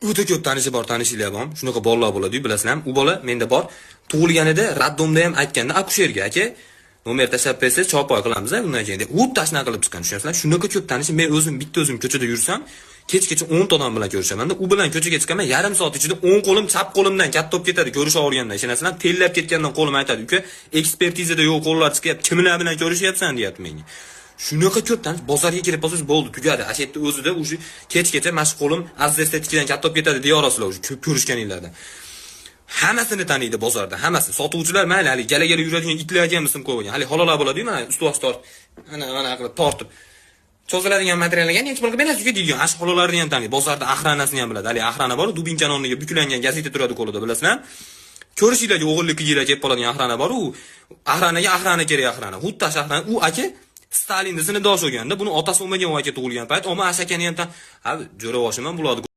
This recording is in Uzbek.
O'ta ko'p tanishi bor, tanishinglar ham. Shunaqa bolalar bo'ladi-yu, bilasizlarmi? U bola menda bor. Tug'ilganida raddomda ham aytganda, akusherga aka, nomer tashlab bersangiz, chopoy qilamiz, undan keyin deb tashna qilib chiqqan, tushunasizlar? Shunaqa ko'p tanishi, men o'zim bitta o'zim ko'chada yursam, kechgacha 10 ta odam bilan ko'rishaman-da. U bilan ko'chaga chiqaman, yarim soat ichida 10 qo'lim chap qo'limdan katta bo'lib ketadi, ko'risha olganda. Ishonasizlar? Tellab ketgandan qo'lim aytadi, "Uka, ekspertizada yo'q qo'llar chiqyapti, kimlar bilan ko'rishyapsan?" deyapti menga. Shunaqa ko'p tanish, bozorga kirib qolsangiz bo'ldi, tugadi. Asha yerda o'zida o'sha kechgacha mashq qo'lim azizestetikadan katta bo'lib ketadi deya olasizlar o'sha ko'p ko'rishganinglarda. Hammasini taniydi bozorda, hammasi. Sotuvchilar mayli, hali gala-gala yuradigan itlarga ham ism qo'ygan. Hali halolar bo'ladi-yu, mana ust-bosh tort. Mana qilib tortib. Cho'ziladigan materiallarga hech pulga berasiz deydigan. Ash halolarni ham taniydi. Bozorda ahranasini ham biladi. Hali ahrana bor, dubinkan o'rniga buklangan gazeta turadi qo'lida, bilasizlar? Ko'rishinglarga o'g'illik qijilar kelib qoladigan ahrana bor, u ahranaga ahrana kerak ahrana. Xuddi ahrana, u aka Stalinni sinfdosh bo'lganda, buni otasi bo'lmagan aka tug'ilgan payt, omma ashakani ham jo'ravoshim ham bo'ladi.